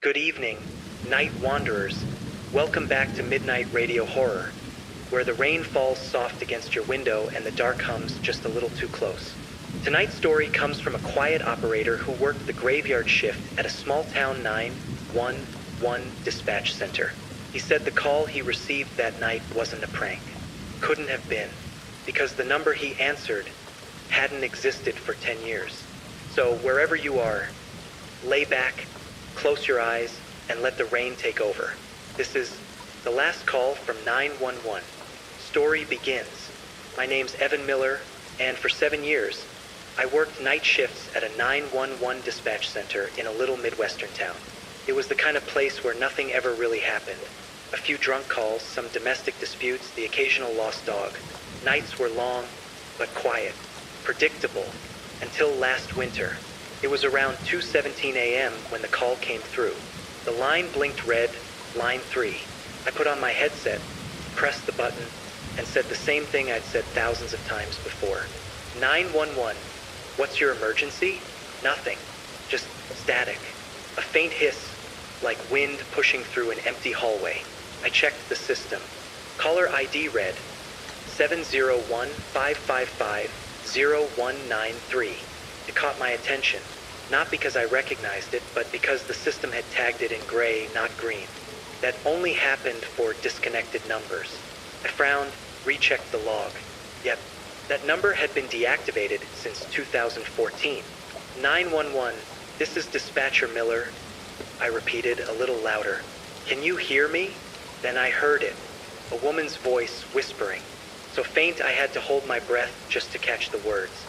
Good evening, night wanderers. Welcome back to Midnight Radio Horror, where the rain falls soft against your window and the dark hums just a little too close. Tonight's story comes from a quiet operator who worked the graveyard shift at a small-town 911 dispatch center. He said the call he received that night wasn't a prank. Couldn't have been, because the number he answered hadn't existed for 10 years. So wherever you are, lay back, close your eyes, and let the rain take over. This is the last call from 911. Story begins. My name's Evan Miller, and for 7 years, I worked night shifts at a 911 dispatch center in a little Midwestern town. It was the kind of place where nothing ever really happened. A few drunk calls, some domestic disputes, the occasional lost dog. Nights were long, but quiet, predictable, until last winter. It was around 2:17 a.m. when the call came through. The line blinked red, line 3. I put on my headset, pressed the button, and said the same thing I'd said thousands of times before. 911, what's your emergency? Nothing, just static. A faint hiss, like wind pushing through an empty hallway. I checked the system. Caller ID read 701-555-0193. It caught my attention, not because I recognized it, but because the system had tagged it in gray, not green. That only happened for disconnected numbers. I frowned, rechecked the log. Yep, that number had been deactivated since 2014. 911, this is Dispatcher Miller. I repeated a little louder. Can you hear me? Then I heard it, a woman's voice whispering, so faint I had to hold my breath just to catch the words.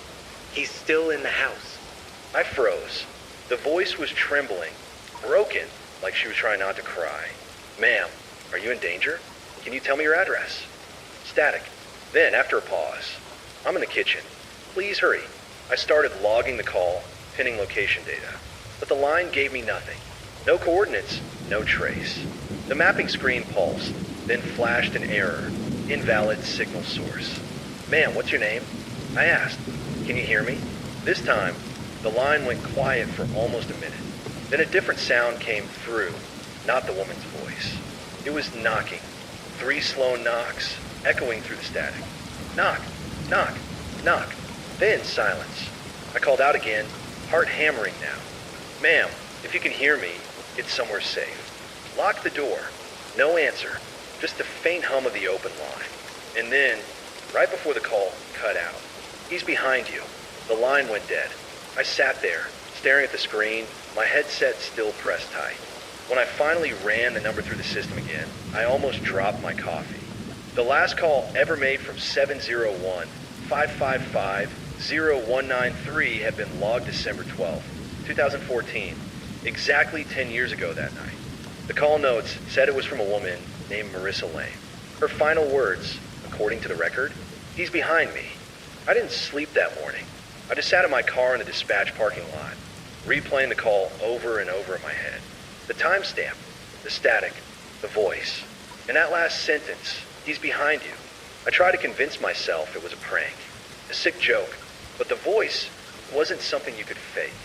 He's still in the house. I froze. The voice was trembling, broken, like she was trying not to cry. Ma'am, are you in danger? Can you tell me your address? Static. Then, after a pause, I'm in the kitchen. Please hurry. I started logging the call, pinning location data. But the line gave me nothing. No coordinates, no trace. The mapping screen pulsed, then flashed an error. Invalid signal source. Ma'am, what's your name? I asked. Can you hear me? This time, the line went quiet for almost a minute. Then a different sound came through, not the woman's voice. It was knocking. 3 slow knocks, echoing through the static. Knock, knock, knock. Then silence. I called out again, heart hammering now. Ma'am, if you can hear me, it's somewhere safe. Lock the door. No answer. Just the faint hum of the open line. And then, right before the call cut out, he's behind you. The line went dead. I sat there, staring at the screen, my headset still pressed tight. When I finally ran the number through the system again, I almost dropped my coffee. The last call ever made from 701-555-0193 had been logged December 12, 2014, exactly 10 years ago that night. The call notes said it was from a woman named Marissa Lane. Her final words, according to the record, he's behind me. I didn't sleep that morning. I just sat in my car in the dispatch parking lot, replaying the call over and over in my head. The timestamp, the static, the voice. In that last sentence, he's behind you. I tried to convince myself it was a prank, a sick joke, but the voice wasn't something you could fake.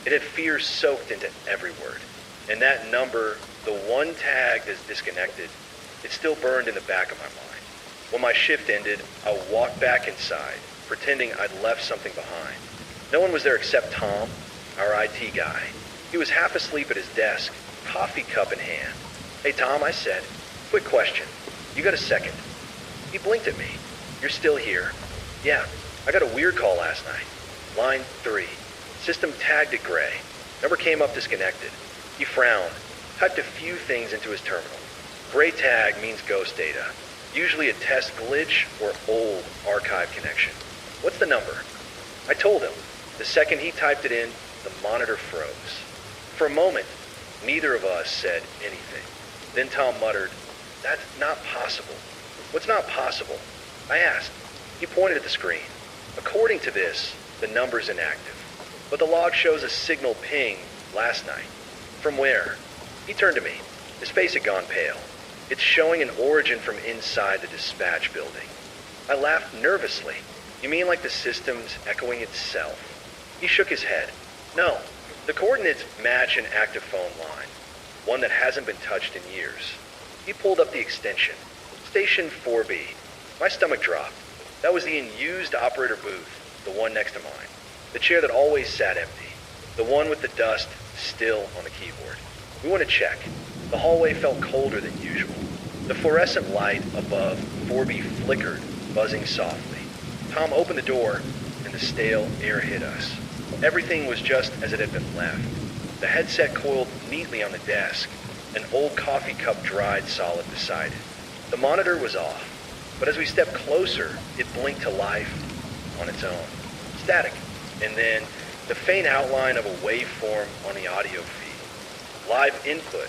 It had fear soaked into every word. And that number, the one tagged as disconnected, it still burned in the back of my mind. When my shift ended, I walked back inside, pretending I'd left something behind. No one was there except Tom, our IT guy. He was half asleep at his desk, coffee cup in hand. Hey Tom, I said, quick question. You got a second? He blinked at me. You're still here. Yeah, I got a weird call last night. Line 3. System tagged it gray. Number came up disconnected. He frowned, typed a few things into his terminal. Gray tag means ghost data. Usually a test glitch or old archive connection. What's the number? I told him. The second he typed it in, the monitor froze. For a moment, neither of us said anything. Then Tom muttered, "That's not possible." "What's not possible?" I asked. He pointed at the screen. According to this, the number's inactive. But the log shows a signal ping last night. From where? He turned to me. His face had gone pale. It's showing an origin from inside the dispatch building. I laughed nervously. You mean like the system's echoing itself? He shook his head. No, the coordinates match an active phone line. one that hasn't been touched in years. He pulled up the extension. Station 4B. My stomach dropped. That was the unused operator booth, the one next to mine. The chair that always sat empty. The one with the dust still on the keyboard. We went to check. The hallway felt colder than usual. The fluorescent light above 4B flickered, buzzing softly. Tom opened the door, and the stale air hit us. Everything was just as it had been left. The headset coiled neatly on the desk, an old coffee cup dried solid beside it. The monitor was off, but as we stepped closer, it blinked to life on its own. Static, and then the faint outline of a waveform on the audio feed. Live input,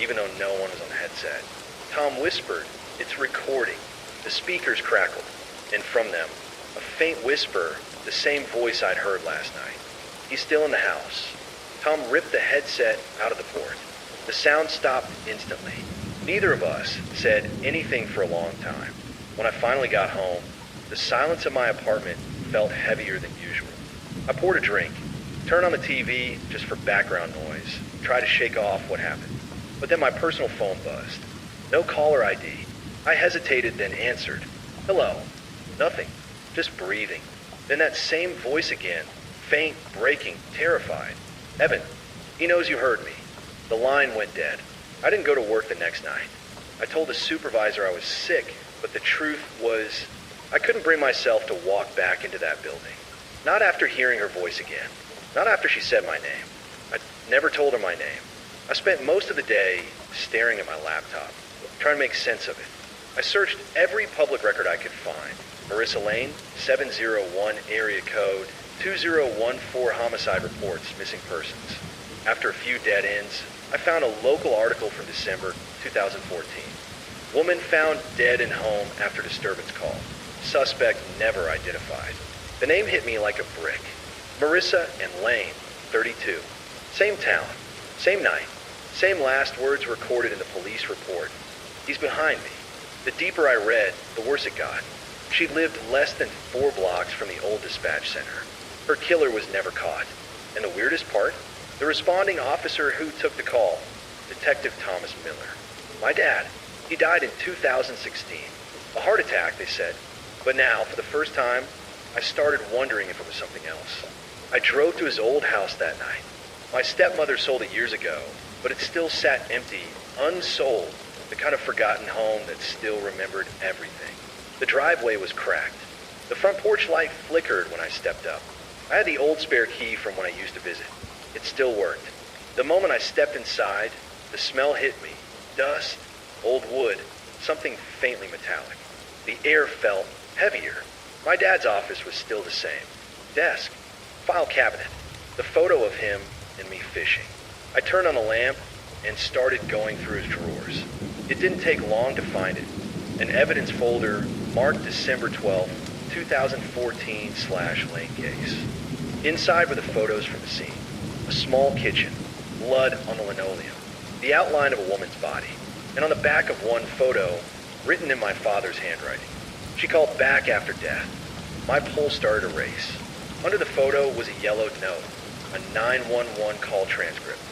even though no one was on the headset. Tom whispered, "It's recording." The speakers crackled, and from them, a faint whisper, the same voice I'd heard last night. "He's still in the house." Tom ripped the headset out of the port. The sound stopped instantly. Neither of us said anything for a long time. When I finally got home, the silence of my apartment felt heavier than usual. I poured a drink, turned on the TV just for background noise, tried to shake off what happened. But then my personal phone buzzed. No caller ID. I hesitated, then answered. "Hello." Nothing. Just breathing. Then that same voice again, faint, breaking, terrified. "Evan, he knows you heard me." The line went dead. I didn't go to work the next night. I told the supervisor I was sick, but the truth was, I couldn't bring myself to walk back into that building. Not after hearing her voice again. Not after she said my name. I never told her my name. I spent most of the day staring at my laptop, trying to make sense of it. I searched every public record I could find. Marissa Lane, 701 area code, 2014 homicide reports, missing persons. After a few dead ends, I found a local article from December 2014. Woman found dead in home after disturbance call. Suspect never identified. The name hit me like a brick. Marissa and Lane, 32. Same town, same night, same last words recorded in the police report. He's behind me. The deeper I read, the worse it got. She lived less than 4 blocks from the old dispatch center. Her killer was never caught. And the weirdest part? The responding officer who took the call, Detective Thomas Miller. My dad. He died in 2016. A heart attack, they said. But now, for the first time, I started wondering if it was something else. I drove to his old house that night. My stepmother sold it years ago, but it still sat empty, unsold, the kind of forgotten home that still remembered everything. The driveway was cracked. The front porch light flickered when I stepped up. I had the old spare key from when I used to visit. It still worked. The moment I stepped inside, the smell hit me. Dust, old wood, something faintly metallic. The air felt heavier. My dad's office was still the same. Desk, file cabinet, the photo of him and me fishing. I turned on the lamp and started going through his drawers. It didn't take long to find it. An evidence folder marked December 12th, 2014/Lane case. Inside were the photos from the scene. A small kitchen, blood on the linoleum, the outline of a woman's body, and on the back of one photo, written in my father's handwriting. She called back after death. My pulse started to race. Under the photo was a yellowed note, a 911 call transcript.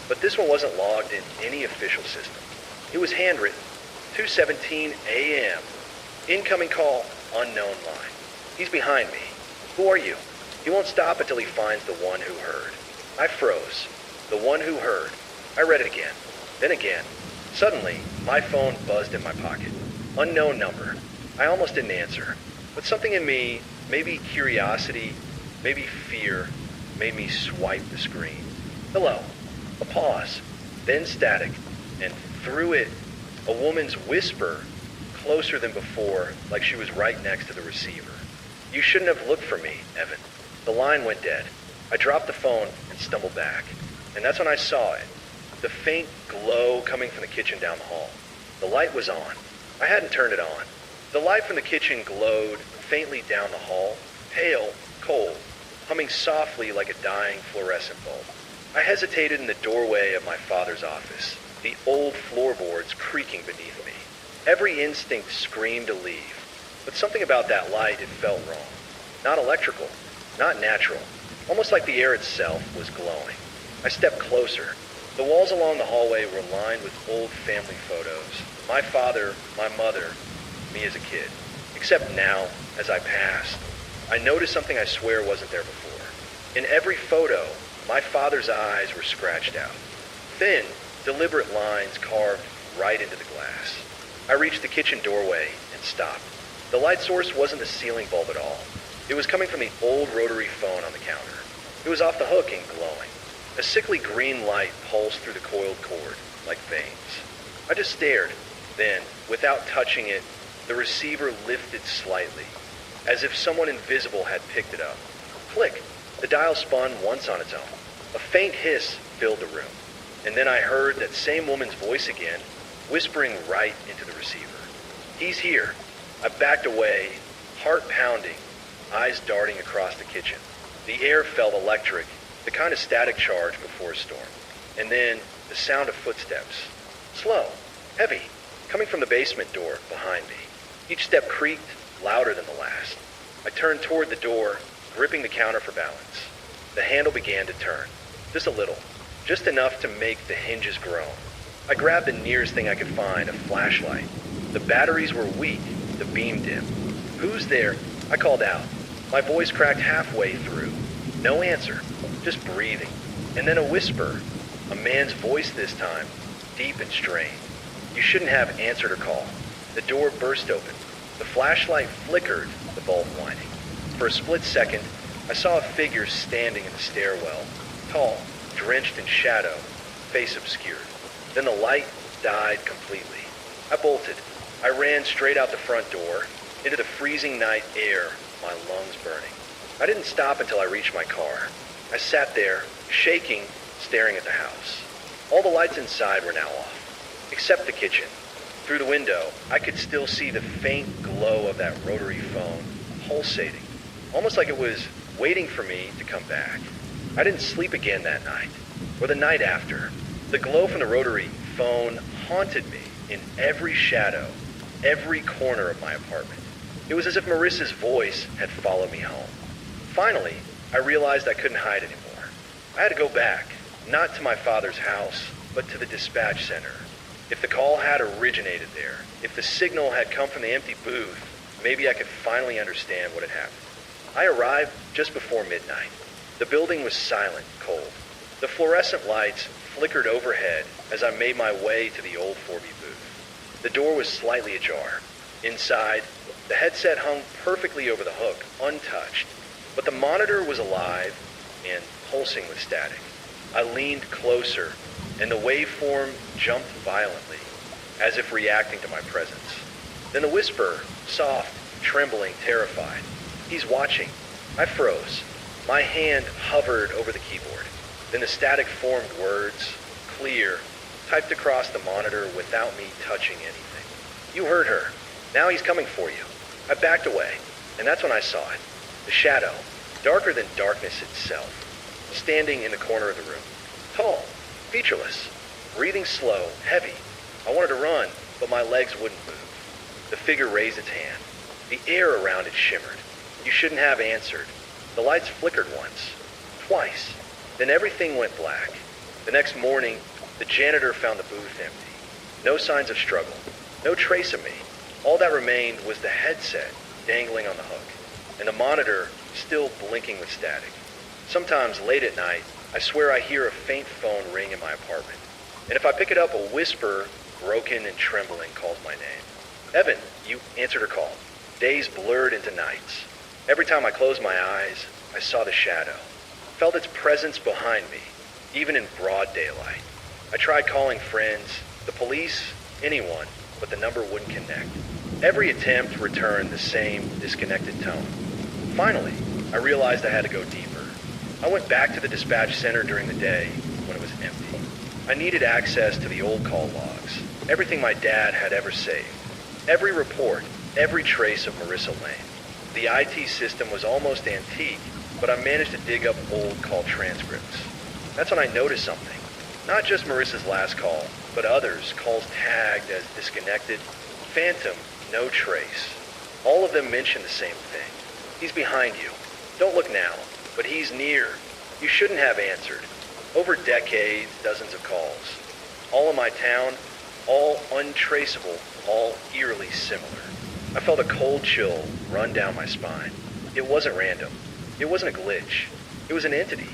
But this one wasn't logged in any official system. It was handwritten, 2:17 a.m. Incoming call, unknown line. He's behind me. Who are you? He won't stop until he finds the one who heard. I froze. The one who heard. I read it again. Then again. Suddenly, my phone buzzed in my pocket. Unknown number. I almost didn't answer. But something in me, maybe curiosity, maybe fear, made me swipe the screen. Hello. A pause. Then static. And through it, a woman's whisper, closer than before, like she was right next to the receiver. You shouldn't have looked for me, Evan. The line went dead. I dropped the phone and stumbled back. And that's when I saw it. The faint glow coming from the kitchen down the hall. The light was on. I hadn't turned it on. The light from the kitchen glowed faintly down the hall, pale, cold, humming softly like a dying fluorescent bulb. I hesitated in the doorway of my father's office, the old floorboards creaking beneath me. Every instinct screamed to leave, but something about that light, it felt wrong. Not electrical, not natural, almost like the air itself was glowing. I stepped closer. The walls along the hallway were lined with old family photos. My father, my mother, me as a kid. Except now, as I passed, I noticed something I swear wasn't there before. In every photo, my father's eyes were scratched out. Thin, deliberate lines carved right into the glass. I reached the kitchen doorway and stopped. The light source wasn't the ceiling bulb at all. It was coming from the old rotary phone on the counter. It was off the hook and glowing. A sickly green light pulsed through the coiled cord, like veins. I just stared. Then, without touching it, the receiver lifted slightly, as if someone invisible had picked it up. Click! The dial spun once on its own. A faint hiss filled the room, and then I heard that same woman's voice again, whispering right into the receiver. He's here. I backed away, heart pounding, eyes darting across the kitchen. The air felt electric, the kind of static charge before a storm. And then the sound of footsteps. Slow, heavy, coming from the basement door behind me. Each step creaked, louder than the last. I turned toward the door, gripping the counter for balance. The handle began to turn, just a little, just enough to make the hinges groan. I grabbed the nearest thing I could find, a flashlight. The batteries were weak, the beam dim. Who's there? I called out. My voice cracked halfway through. No answer, just breathing. And then a whisper, a man's voice this time, deep and strained. You shouldn't have answered her call. The door burst open. The flashlight flickered, the bulb whining. For a split second, I saw a figure standing in the stairwell, tall, drenched in shadow, face obscured. Then the light died completely. I bolted. I ran straight out the front door, into the freezing night air, my lungs burning. I didn't stop until I reached my car. I sat there, shaking, staring at the house. All the lights inside were now off, except the kitchen. Through the window, I could still see the faint glow of that rotary phone, pulsating, almost like it was waiting for me to come back. I didn't sleep again that night, or the night after. The glow from the rotary phone haunted me in every shadow, every corner of my apartment. It was as if Marissa's voice had followed me home. Finally, I realized I couldn't hide anymore. I had to go back, not to my father's house, but to the dispatch center. If the call had originated there, if the signal had come from the empty booth, maybe I could finally understand what had happened. I arrived just before midnight. The building was silent, cold. The fluorescent lights flickered overhead as I made my way to the old 4B booth. The door was slightly ajar. Inside, the headset hung perfectly over the hook, untouched, but the monitor was alive and pulsing with static. I leaned closer, and the waveform jumped violently, as if reacting to my presence. Then the whisper, soft, trembling, terrified. He's watching. I froze. My hand hovered over the keyboard. Then the static formed words, clear, typed across the monitor without me touching anything. You heard her. Now he's coming for you. I backed away, and that's when I saw it. The shadow, darker than darkness itself, standing in the corner of the room. Tall, featureless, breathing slow, heavy. I wanted to run, but my legs wouldn't move. The figure raised its hand. The air around it shimmered. You shouldn't have answered. The lights flickered once, twice. Then everything went black. The next morning, the janitor found the booth empty. No signs of struggle. No trace of me. All that remained was the headset dangling on the hook, and the monitor still blinking with static. Sometimes late at night, I swear I hear a faint phone ring in my apartment. And if I pick it up, a whisper, broken and trembling, calls my name. Evan, you answered her call. Days blurred into nights. Every time I closed my eyes, I saw the shadow. Felt its presence behind me, even in broad daylight. I tried calling friends, the police, anyone, but the number wouldn't connect. Every attempt returned the same disconnected tone. Finally, I realized I had to go deeper. I went back to the dispatch center during the day when it was empty. I needed access to the old call logs, everything my dad had ever saved. Every report, every trace of Marissa Lane. The IT system was almost antique, but I managed to dig up old call transcripts. That's when I noticed something. Not just Marissa's last call, but others, calls tagged as disconnected, phantom, no trace. All of them mention the same thing. He's behind you. Don't look now, but he's near. You shouldn't have answered. Over decades, dozens of calls. All in my town, all untraceable, all eerily similar. I felt a cold chill run down my spine. It wasn't random. It wasn't a glitch. It was an entity.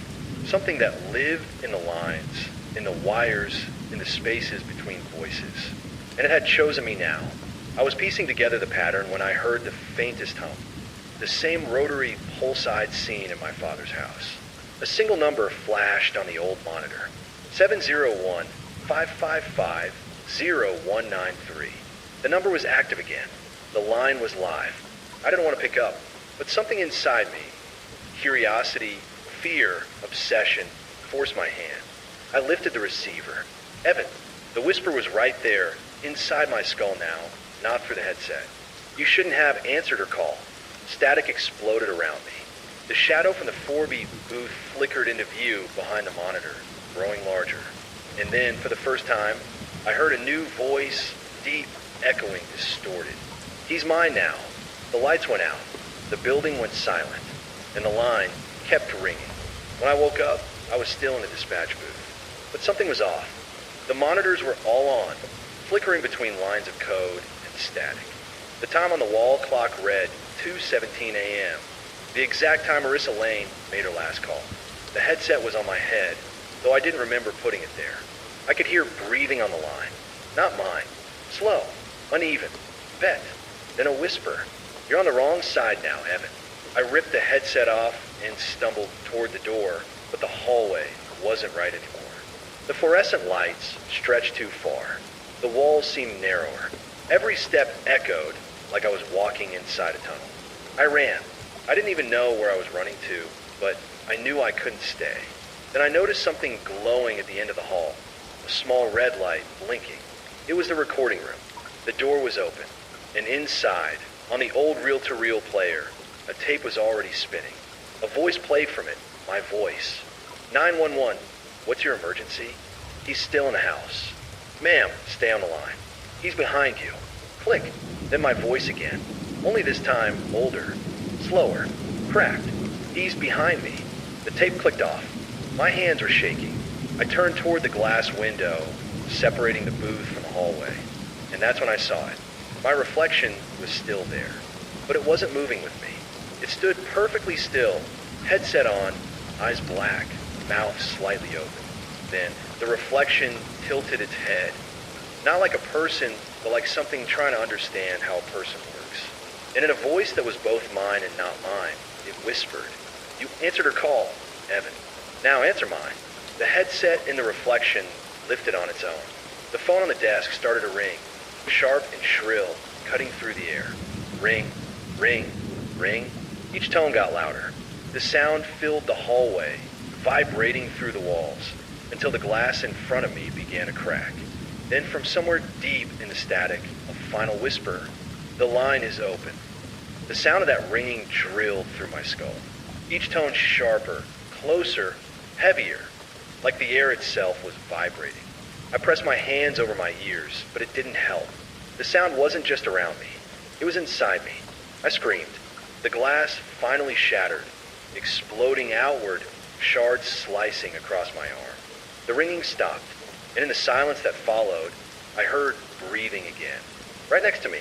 Something that lived in the lines, in the wires, in the spaces between voices. And it had chosen me now. I was piecing together the pattern when I heard the faintest hum. The same rotary pulse-eyed scene in my father's house. A single number flashed on the old monitor. 701-555-0193. The number was active again. The line was live. I didn't want to pick up, but something inside me, curiosity, fear, obsession, forced my hand. I lifted the receiver. Evan, the whisper was right there, inside my skull now, not through the headset. You shouldn't have answered her call. Static exploded around me. The shadow from the 4B booth flickered into view behind the monitor, growing larger. And then, for the first time, I heard a new voice, deep, echoing, distorted. He's mine now. The lights went out. The building went silent. And the line kept ringing. When I woke up, I was still in the dispatch booth. But something was off. The monitors were all on, flickering between lines of code and static. The time on the wall clock read 2:17 a.m., the exact time Marissa Lane made her last call. The headset was on my head, though I didn't remember putting it there. I could hear breathing on the line. Not mine. Slow. Uneven. Bet. Then a whisper. You're on the wrong side now, Evan. I ripped the headset off and stumbled toward the door, but the hallway wasn't right anymore. The fluorescent lights stretched too far. The walls seemed narrower. Every step echoed like I was walking inside a tunnel. I ran. I didn't even know where I was running to, but I knew I couldn't stay. Then I noticed something glowing at the end of the hall, a small red light blinking. It was the recording room. The door was open, and inside, on the old reel-to-reel player, a tape was already spinning. A voice played from it, my voice. 911, what's your emergency? He's still in the house. Ma'am, stay on the line. He's behind you. Click. Then my voice again. Only this time, older. Slower. Cracked. He's behind me. The tape clicked off. My hands were shaking. I turned toward the glass window, separating the booth from the hallway. And that's when I saw it. My reflection was still there. But it wasn't moving with me. It stood perfectly still, headset on, eyes black, mouth slightly open. Then the reflection tilted its head. Not like a person, but like something trying to understand how a person works. And in a voice that was both mine and not mine, it whispered, You answered her call, Evan. Now answer mine. The headset in the reflection lifted on its own. The phone on the desk started to ring, sharp and shrill, cutting through the air. Ring, ring, ring. Each tone got louder. The sound filled the hallway, vibrating through the walls, until the glass in front of me began to crack. Then from somewhere deep in the static, a final whisper, The line is open. The sound of that ringing drilled through my skull. Each tone sharper, closer, heavier, like the air itself was vibrating. I pressed my hands over my ears, but it didn't help. The sound wasn't just around me. It was inside me. I screamed. The glass finally shattered, exploding outward, shards slicing across my arm. The ringing stopped, and in the silence that followed, I heard breathing again. Right next to me.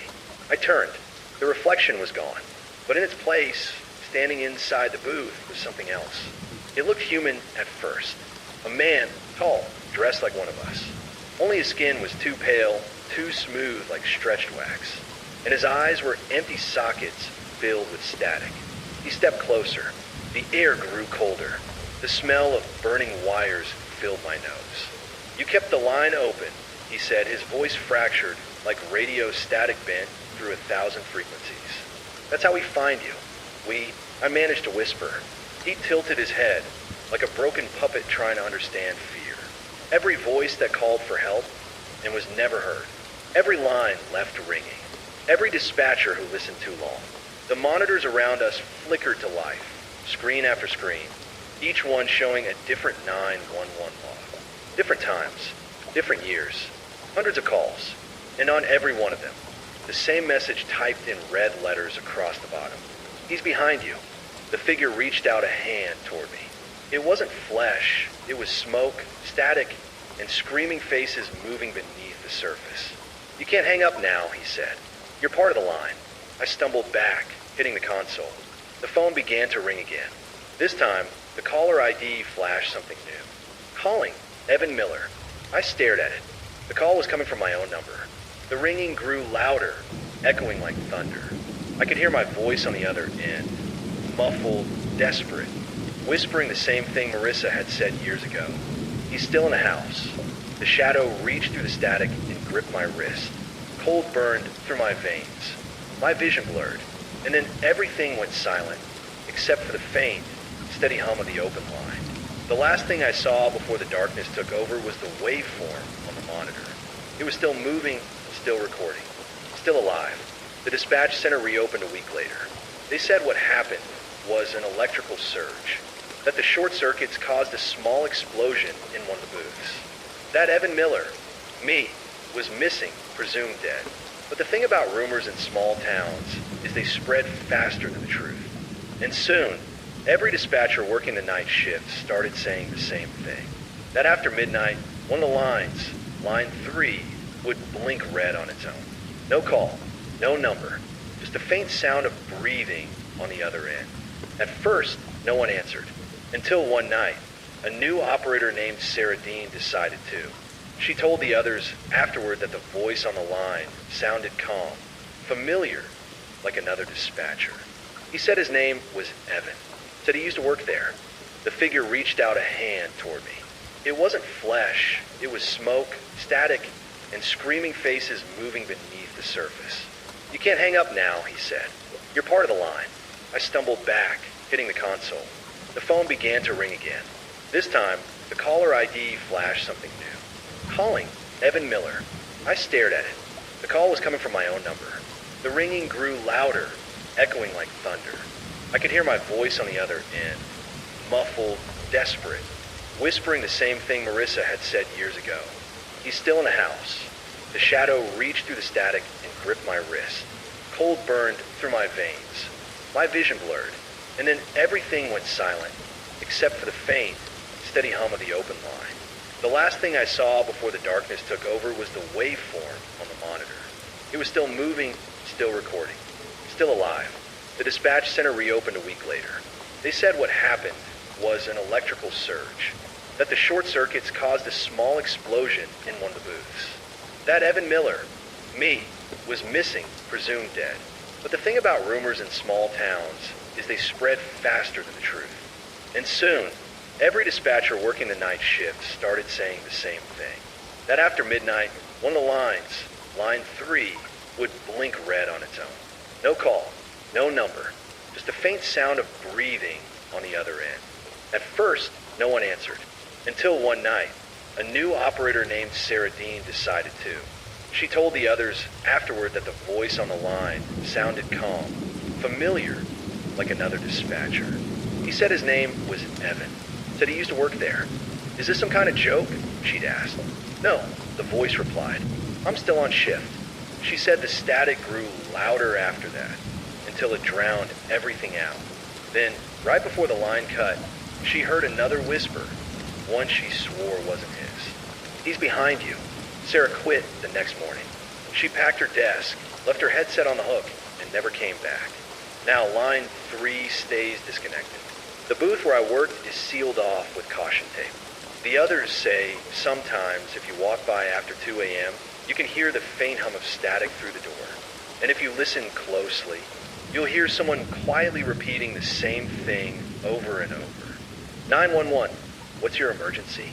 I turned. The reflection was gone, but in its place, standing inside the booth, was something else. It looked human at first. A man, tall, dressed like one of us. Only his skin was too pale, too smooth like stretched wax, and his eyes were empty sockets filled with static. He stepped closer. The air grew colder. The smell of burning wires filled my nose. You kept the line open, he said, his voice fractured like radio static bent through 1,000 frequencies. That's how we find you. I managed to whisper. He tilted his head like a broken puppet trying to understand fear. Every voice that called for help and was never heard. Every line left ringing. Every dispatcher who listened too long. The monitors around us flickered to life, screen after screen, each one showing a different 911 log. Different times, different years, hundreds of calls, and on every one of them, the same message typed in red letters across the bottom. He's behind you. The figure reached out a hand toward me. It wasn't flesh. It was smoke, static, and screaming faces moving beneath the surface. "You can't hang up now," he said. "You're part of the line." I stumbled back, hitting the console. The phone began to ring again. This time, the caller ID flashed something new. "Calling, Evan Miller." I stared at it. The call was coming from my own number. The ringing grew louder, echoing like thunder. I could hear my voice on the other end, muffled, desperate, whispering the same thing Marissa had said years ago. "He's still in the house." The shadow reached through the static and gripped my wrist. Cold burned through my veins. My vision blurred, and then everything went silent, except for the faint, steady hum of the open line. The last thing I saw before the darkness took over was the waveform on the monitor. It was still moving, still recording, still alive. The dispatch center reopened a week later. They said what happened was an electrical surge, that the short circuits caused a small explosion in one of the booths. That Evan Miller, me, was missing, presumed dead. But the thing about rumors in small towns is they spread faster than the truth. And soon, every dispatcher working the night shift started saying the same thing. That after midnight, one of the lines, line 3, would blink red on its own. No call, no number, just a faint sound of breathing on the other end. At first, no one answered, until one night, a new operator named Sarah Dean decided to. She told the others afterward that the voice on the line sounded calm, familiar, like another dispatcher. He said his name was Evan, said he used to work there. The figure reached out a hand toward me. It wasn't flesh, it was smoke, static, and screaming faces moving beneath the surface. "You can't hang up now," he said. "You're part of the line." I stumbled back, hitting the console. The phone began to ring again. This time, the caller ID flashed something new. "Calling, Evan Miller." I stared at it. The call was coming from my own number. The ringing grew louder, echoing like thunder. I could hear my voice on the other end, muffled, desperate, whispering the same thing Marissa had said years ago. "He's still in the house." The shadow reached through the static and gripped my wrist. Cold burned through my veins. My vision blurred, and then everything went silent, except for the faint, steady hum of the open line. The last thing I saw before the darkness took over was the waveform on the monitor. It was still moving, still recording, still alive. The dispatch center reopened a week later. They said what happened was an electrical surge, that the short circuits caused a small explosion in one of the booths. That Evan Miller, me, was missing, presumed dead. But the thing about rumors in small towns is they spread faster than the truth. And soon, every dispatcher working the night shift started saying the same thing. That after midnight, one of the lines, line 3, would blink red on its own. No call, no number, just a faint sound of breathing on the other end. At first, no one answered, until one night, a new operator named Sarah Dean decided to. She told the others afterward that the voice on the line sounded calm, familiar, like another dispatcher. He said his name was Evan, said he used to work there. "Is this some kind of joke?" she'd asked. "No," the voice replied. "I'm still on shift." She said the static grew louder after that, until it drowned everything out. Then, right before the line cut, she heard another whisper, one she swore wasn't his. "He's behind you." Sarah quit the next morning. She packed her desk, left her headset on the hook, and never came back. Now line 3 stays disconnected. The booth where I worked is sealed off with caution tape. The others say sometimes if you walk by after 2 a.m., you can hear the faint hum of static through the door. And if you listen closely, you'll hear someone quietly repeating the same thing over and over. 911, what's your emergency?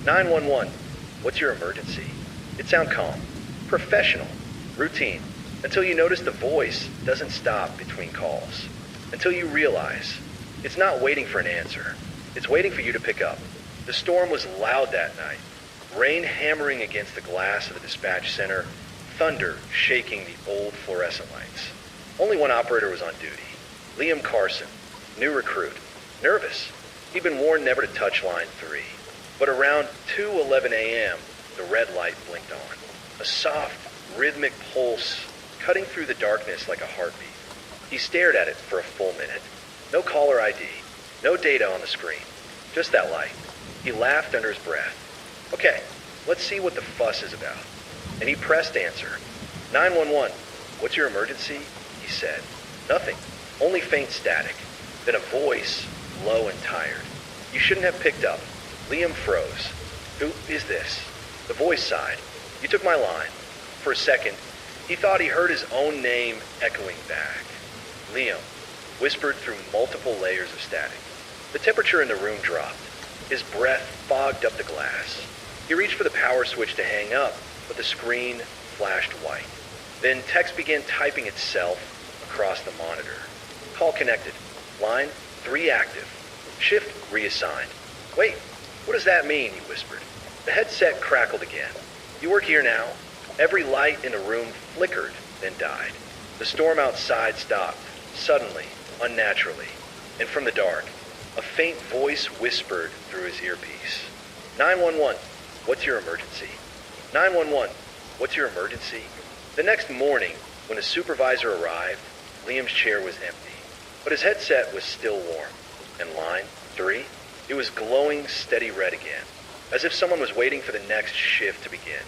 911, what's your emergency? It sounds calm, professional, routine, until you notice the voice doesn't stop between calls. Until you realize it's not waiting for an answer. It's waiting for you to pick up. The storm was loud that night. Rain hammering against the glass of the dispatch center, thunder shaking the old fluorescent lights. Only one operator was on duty. Liam Carson, new recruit, nervous. He'd been warned never to touch line 3. But around 2:11 a.m., the red light blinked on. A soft, rhythmic pulse cutting through the darkness like a heartbeat. He stared at it for a full minute. No caller ID, no data on the screen. Just that light. He laughed under his breath. Okay, let's see what the fuss is about. And he pressed answer. 911, what's your emergency? He said. Nothing, only faint static. Then a voice, low and tired. You shouldn't have picked up. Liam froze. Who is this? The voice sighed. You took my line. For a second, he thought he heard his own name echoing back. Liam, whispered through multiple layers of static. The temperature in the room dropped. His breath fogged up the glass. He reached for the power switch to hang up, but the screen flashed white. Then text began typing itself across the monitor. Call connected. Line 3 active. Shift reassigned. Wait, what does that mean? He whispered. The headset crackled again. You work here now? Every light in the room flickered, then died. The storm outside stopped, suddenly, unnaturally, and from the dark, a faint voice whispered through his earpiece. 911, what's your emergency? 911, what's your emergency? The next morning, when the supervisor arrived, Liam's chair was empty, but his headset was still warm. And line 3, it was glowing steady red again, as if someone was waiting for the next shift to begin.